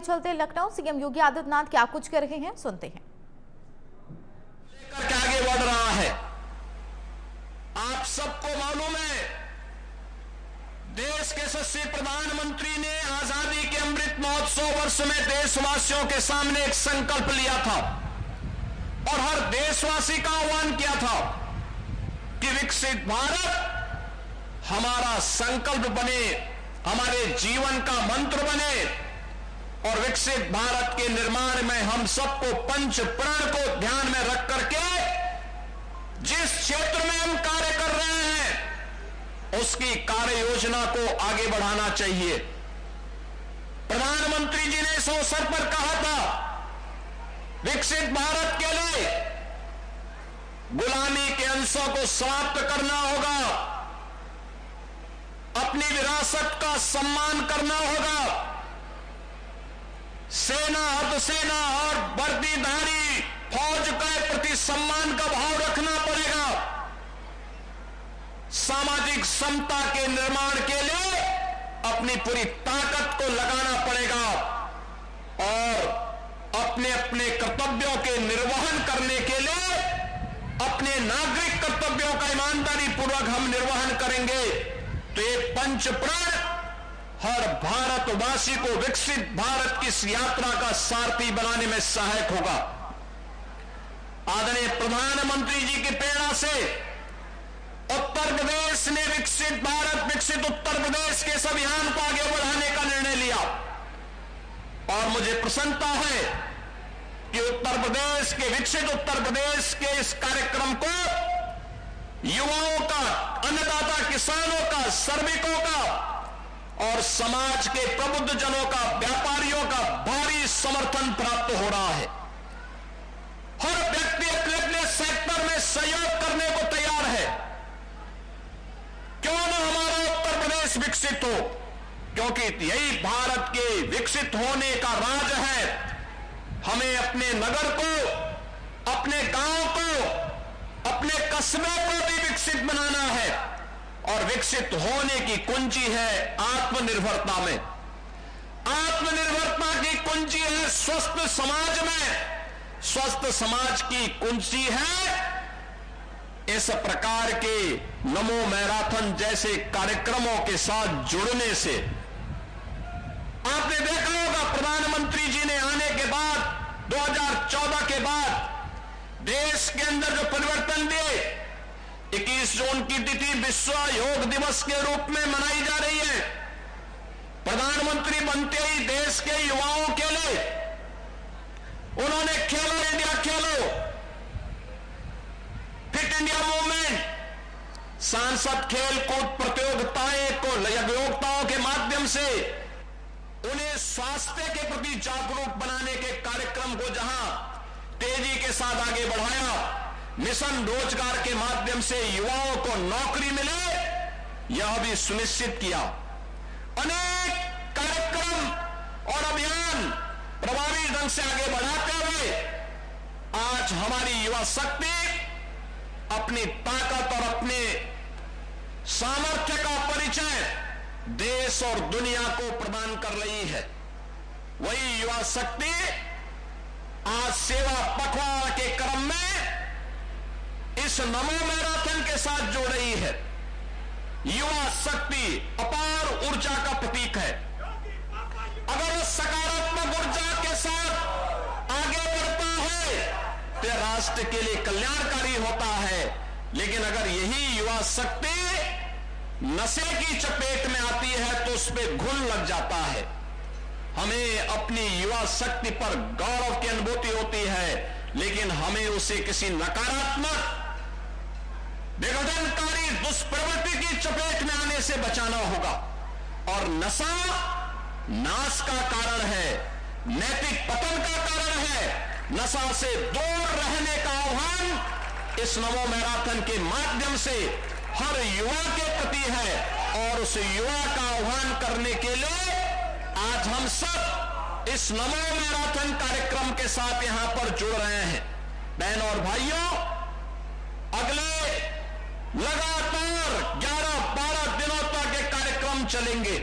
चलते लखनऊ, सीएम योगी आदित्यनाथ क्या कुछ कर रहे हैं, सुनते हैं। लेकर आगे बढ़ रहा है। आप सबको मालूम है, देश के यशस्वी प्रधानमंत्री ने आजादी के अमृत महोत्सव वर्ष में देशवासियों के सामने एक संकल्प लिया था और हर देशवासी का आह्वान किया था कि विकसित भारत हमारा संकल्प बने, हमारे जीवन का मंत्र बने और विकसित भारत के निर्माण में हम सबको पंच प्रण को ध्यान में रख करके जिस क्षेत्र में हम कार्य कर रहे हैं उसकी कार्य योजना को आगे बढ़ाना चाहिए। प्रधानमंत्री जी ने इस अवसर पर कहा था, विकसित भारत के लिए गुलामी के अंशों को समाप्त करना होगा, अपनी विरासत का सम्मान करना होगा, सेना, अर्धसेना और वर्दीधारी फौज के प्रति सम्मान का भाव रखना पड़ेगा, सामाजिक समता के निर्माण के लिए अपनी पूरी ताकत को लगाना पड़ेगा और अपने अपने कर्तव्यों के निर्वहन करने के लिए अपने नागरिक कर्तव्यों का ईमानदारी पूर्वक हम निर्वहन करेंगे तो ये पंच प्रण हर भारतवासी को विकसित भारत की इस यात्रा का सारथी बनाने में सहायक होगा। आदरणीय प्रधानमंत्री जी की प्रेरणा से उत्तर प्रदेश ने विकसित भारत, विकसित उत्तर प्रदेश के इस अभियान को आगे बढ़ाने का निर्णय लिया और मुझे प्रसन्नता है कि उत्तर प्रदेश के, विकसित उत्तर प्रदेश के इस कार्यक्रम को युवाओं का, अन्नदाता किसानों का, श्रमिकों का और समाज के प्रबुद्ध जनों का, व्यापारियों का भारी समर्थन प्राप्त हो रहा है। हर व्यक्ति अपने अपने सेक्टर में सहयोग करने को तैयार है। क्यों न हमारा उत्तर प्रदेश विकसित हो, क्योंकि यही भारत के विकसित होने का राज है। हमें अपने नगर को, अपने गांव को, अपने कस्बे को भी विकसित बनाना है और विकसित होने की कुंजी है आत्मनिर्भरता में। आत्मनिर्भरता की कुंजी है स्वस्थ समाज में, स्वस्थ समाज की कुंजी है इस प्रकार के नमो मैराथन जैसे कार्यक्रमों के साथ जुड़ने से। आपने देखा होगा, प्रधानमंत्री जी ने आने के बाद 2014 के बाद देश के अंदर जो परिवर्तन दिए, 21 जून की तिथि विश्व योग दिवस के रूप में मनाई जा रही है। प्रधानमंत्री बनते ही देश के युवाओं के लिए उन्होंने खेलो इंडिया खेलो, फिट इंडिया मूवमेंट, सांसद खेल कूद प्रतियोगिताओं के माध्यम से उन्हें स्वास्थ्य के प्रति जागरूक बनाने के कार्यक्रम को जहां तेजी के साथ आगे बढ़ाया, मिशन रोजगार के माध्यम से युवाओं को नौकरी मिले यह भी सुनिश्चित किया। अनेक कार्यक्रम और अभियान प्रभावी ढंग से आगे बढ़ाते हुए आज हमारी युवा शक्ति अपनी ताकत और अपने सामर्थ्य का परिचय देश और दुनिया को प्रदान कर रही है। वही युवा शक्ति आज सेवा पखवाड़ा के क्रम में इस नमो मैराथन के साथ जुड़ रही है। युवा शक्ति अपार ऊर्जा का प्रतीक है। अगर वो सकारात्मक ऊर्जा के साथ आगे बढ़ता है तो राष्ट्र के लिए कल्याणकारी होता है, लेकिन अगर यही युवा शक्ति नशे की चपेट में आती है तो उस पर घुन लग जाता है। हमें अपनी युवा शक्ति पर गौरव की अनुभूति होती है, लेकिन हमें उसे किसी नकारात्मक विघटनकारी दुष्प्रवृत्ति की चपेट में आने से बचाना होगा। और नशा नाश का कारण है, नैतिक पतन का कारण है। नशा से दूर रहने का आह्वान इस नमो मैराथन के माध्यम से हर युवा के प्रति है और उस युवा का आह्वान करने के लिए आज हम सब इस नमो मैराथन कार्यक्रम के साथ यहां पर जुड़ रहे हैं। बहनों और भाइयों, अगले लगातार 11-12 दिनों तक ये कार्यक्रम चलेंगे।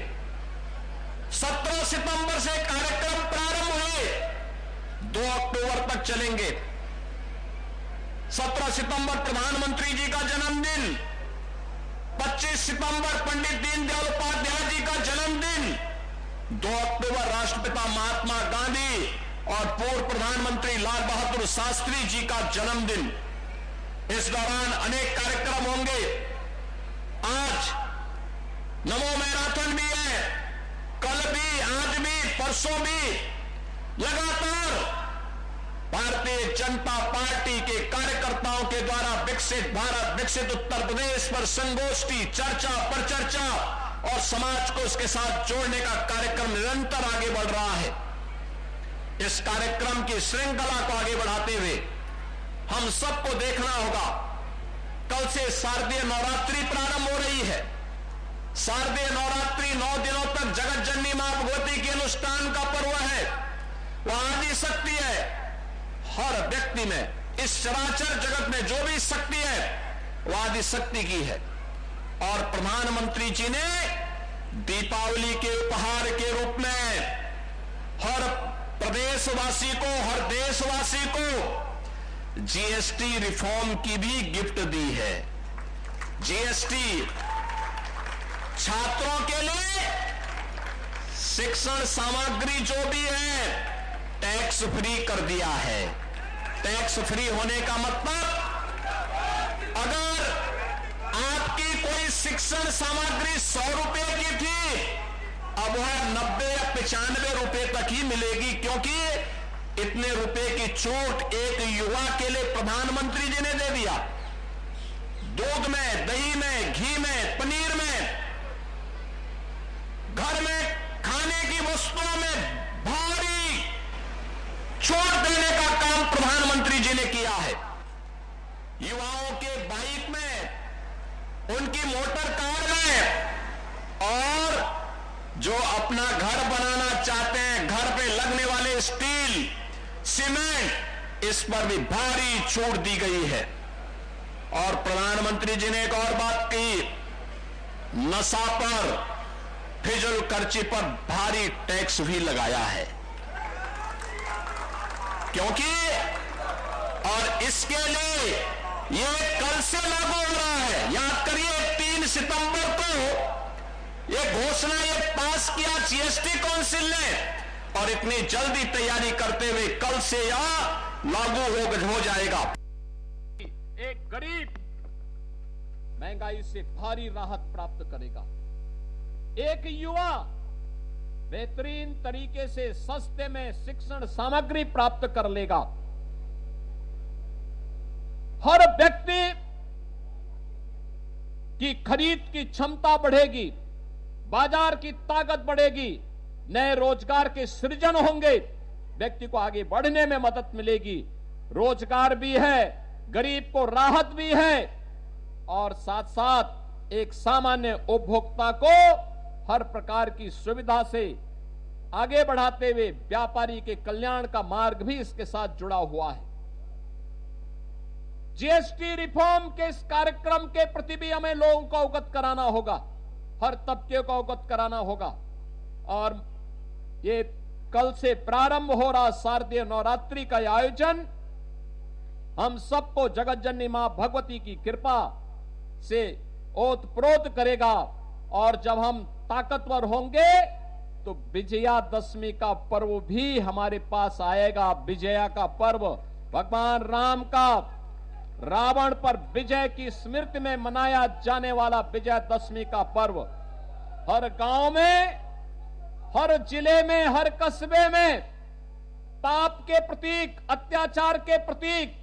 17 सितंबर से कार्यक्रम प्रारंभ सितंबर तक चलेंगे। 17 सितंबर प्रधानमंत्री जी का जन्मदिन, 25 सितंबर पंडित दीनदयाल उपाध्याय जी का जन्मदिन, 2 अक्टूबर राष्ट्रपिता महात्मा गांधी और पूर्व प्रधानमंत्री लाल बहादुर शास्त्री जी का जन्मदिन। इस दौरान अनेक कार्यक्रम होंगे। आज नमो मैराथन भी है, कल भी, आज भी, परसों भी। लगातार भारतीय जनता पार्टी के कार्यकर्ताओं के द्वारा विकसित भारत, विकसित उत्तर प्रदेश पर संगोष्ठी, चर्चा पर चर्चा और समाज को उसके साथ जोड़ने का कार्यक्रम निरंतर आगे बढ़ रहा है। इस कार्यक्रम की श्रृंखला को आगे बढ़ाते हुए हम सबको देखना होगा। कल से शारदीय नवरात्रि प्रारंभ हो रही है। शारदीय नवरात्रि 9 दिनों तक जगत जननी मां भगवती के अनुष्ठान का पर्व है। वह आदि शक्ति है। हर व्यक्ति में, इस चराचर जगत में जो भी शक्ति है वह आदि शक्ति की है। और प्रधानमंत्री जी ने दीपावली के उपहार के रूप में हर प्रदेशवासी को, हर देशवासी को जीएसटी रिफॉर्म की भी गिफ्ट दी है। जीएसटी छात्रों के लिए शिक्षण सामग्री जो भी है टैक्स फ्री कर दिया है। टैक्स फ्री होने का मतलब, अगर आपकी कोई शिक्षण सामग्री 100 रुपए की थी, अब वह 90 या 95 रुपए तक ही मिलेगी, क्योंकि इतने रुपए की छूट एक युवा के लिए प्रधानमंत्री जी ने दे दिया। दूध में, दही में, घी में, पनीर में, घर में खाने की वस्तुओं में भारी छूट देने का काम प्रधानमंत्री जी ने किया है। युवाओं के बाइक में, उनकी मोटर कार में, और जो अपना घर बनाना चाहते हैं, घर पे लगने वाले स्टील, सीमेंट, इस पर भी भारी छूट दी गई है। और प्रधानमंत्री जी ने एक और बात कही, नशा पर, फिजूल खर्ची पर भारी टैक्स भी लगाया है। क्योंकि और इसके लिए ये कल से लागू हो रहा है। याद करिए, 3 सितंबर को ये घोषणा ये पास किया जीएसटी काउंसिल ने, और इतनी जल्दी तैयारी करते हुए कल से यह लागू हो जाएगा। एक गरीब महंगाई से भारी राहत प्राप्त करेगा। एक युवा बेहतरीन तरीके से सस्ते में शिक्षण सामग्री प्राप्त कर लेगा। हर व्यक्ति की खरीद की क्षमता बढ़ेगी, बाजार की ताकत बढ़ेगी, नए रोजगार के सृजन होंगे, व्यक्ति को आगे बढ़ने में मदद मिलेगी। रोजगार भी है, गरीब को राहत भी है, और साथ साथ एक सामान्य उपभोक्ता को हर प्रकार की सुविधा से आगे बढ़ाते हुए व्यापारी के कल्याण का मार्ग भी इसके साथ जुड़ा हुआ है। जीएसटी रिफॉर्म के इस कार्यक्रम के प्रति भी हमें लोगों को अवगत कराना होगा, हर तबके को अवगत कराना होगा। और ये कल से प्रारंभ हो रहा शारदीय नवरात्रि का आयोजन हम सबको जगत जननी मां भगवती की कृपा से ओतप्रोत करेगा। और जब हम ताकतवर होंगे तो विजयादशमी का पर्व भी हमारे पास आएगा। विजया का पर्व, भगवान राम का रावण पर विजय की स्मृति में मनाया जाने वाला विजयादशमी का पर्व हर गांव में, हर जिले में, हर कस्बे में पाप के प्रतीक, अत्याचार के प्रतीक,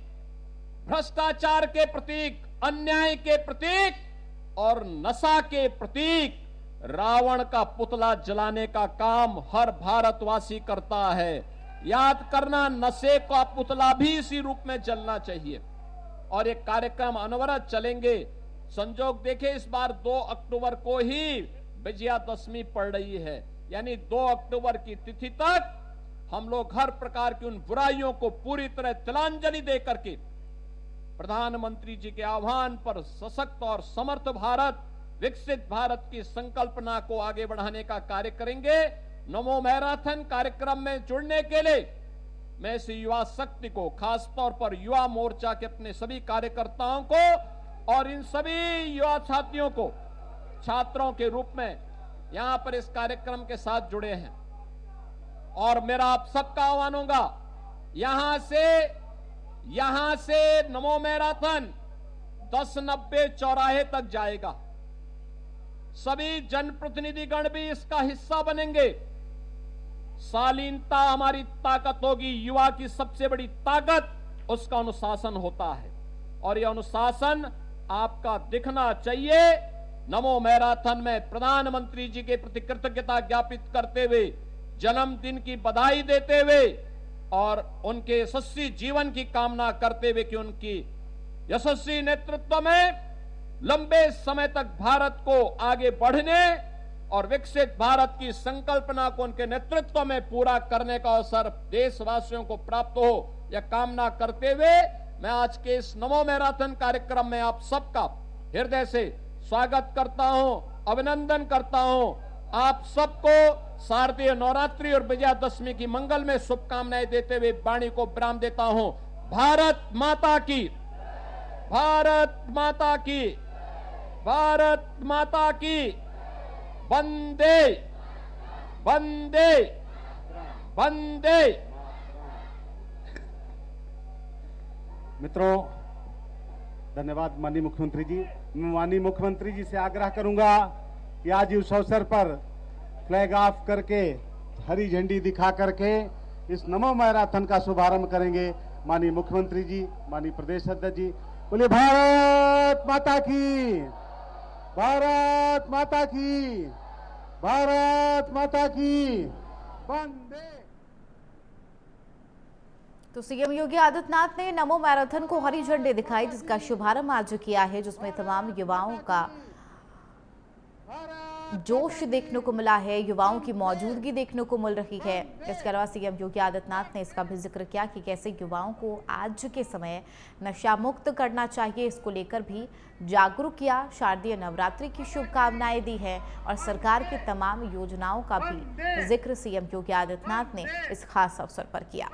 भ्रष्टाचार के प्रतीक, अन्याय के प्रतीक और नशा के प्रतीक रावण का पुतला जलाने का काम हर भारतवासी करता है। याद करना, नशे का पुतला भी इसी रूप में जलना चाहिए। और ये कार्यक्रम अनवरत चलेंगे। संजोग देखे, इस बार 2 अक्टूबर को ही विजयादशमी पड़ रही है, यानी 2 अक्टूबर की तिथि तक हम लोग हर प्रकार की उन बुराइयों को पूरी तरह तिलांजलि दे करके प्रधानमंत्री जी के आह्वान पर सशक्त और समर्थ भारत, विकसित भारत की संकल्पना को आगे बढ़ाने का कार्य करेंगे। नमो मैराथन कार्यक्रम में जुड़ने के लिए मैं इस युवा शक्ति को, खास तौर पर युवा मोर्चा के अपने सभी कार्यकर्ताओं को और इन सभी युवा साथियों को छात्रों के रूप में यहां पर इस कार्यक्रम के साथ जुड़े हैं, और मेरा आप सबका आह्वान होगा, यहां से नमो मैराथन 1090 चौराहे तक जाएगा। सभी जनप्रतिनिधिगण भी इसका हिस्सा बनेंगे। शालीनता हमारी ताकत होगी। युवा की सबसे बड़ी ताकत उसका अनुशासन होता है, और यह अनुशासन आपका दिखना चाहिए। नमो मैराथन में प्रधानमंत्री जी के प्रति कृतज्ञता ज्ञापित करते हुए, जन्मदिन की बधाई देते हुए और उनके यशस्वी जीवन की कामना करते हुए कि उनकी यशस्वी नेतृत्व में लंबे समय तक भारत को आगे बढ़ने और विकसित भारत की संकल्पना को उनके नेतृत्व में पूरा करने का अवसर देशवासियों को प्राप्त हो, यह कामना करते हुए मैं आज के इस नमो मैराथन कार्यक्रम में आप सबका हृदय से स्वागत करता हूं, अभिनंदन करता हूं। आप सबको शारदीय नवरात्रि और विजयादशमी की मंगल में शुभकामनाएं देते हुए वाणी को विराम देता हूं। भारत माता की, भारत माता की, भारत माता की। वंदे वंदे वंदे। मित्रों, धन्यवाद माननीय मुख्यमंत्री जी। मैं माननीय मुख्यमंत्री जी से आग्रह करूंगा कि आज इस अवसर पर फ्लैग ऑफ करके, हरी झंडी दिखा करके इस नमो मैराथन का शुभारंभ करेंगे माननीय मुख्यमंत्री जी, माननीय प्रदेश अध्यक्ष जी। बोलिए भारत माता की, भारत माता की, भारत माता की। वंदे। तो सीएम योगी आदित्यनाथ ने नमो मैराथन को हरी झंडी दिखाई, जिसका शुभारंभ आज किया है, जिसमें तमाम युवाओं का जोश देखने को मिला है, युवाओं की मौजूदगी देखने को मिल रही है। इसके अलावा सीएम योगी आदित्यनाथ ने इसका भी जिक्र किया कि कैसे युवाओं को आज के समय नशा मुक्त करना चाहिए, इसको लेकर भी जागरूक किया। शारदीय नवरात्रि की शुभकामनाएं दी है और सरकार की तमाम योजनाओं का भी जिक्र सीएम योगी आदित्यनाथ ने इस खास अवसर पर किया।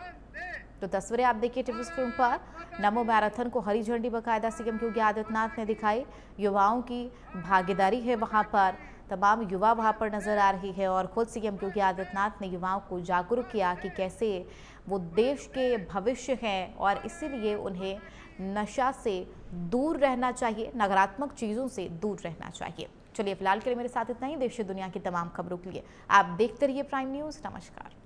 तो तस्वीरें आप देखिए टीवी स्क्रीन पर। नमो मैराथन को हरी झंडी बाकायदा सीएम योगी आदित्यनाथ ने दिखाई। युवाओं की भागीदारी है वहां पर, तमाम युवा वहां पर नजर आ रही है और खुद सीएम योगी आदित्यनाथ ने युवाओं को जागरूक किया कि कैसे वो देश के भविष्य हैं और इसीलिए उन्हें नशा से दूर रहना चाहिए, नकारात्मक चीज़ों से दूर रहना चाहिए। चलिए फिलहाल के लिए मेरे साथ इतना ही। देश दुनिया की तमाम खबरों के लिए आप देखते रहिए प्राइम न्यूज़। नमस्कार।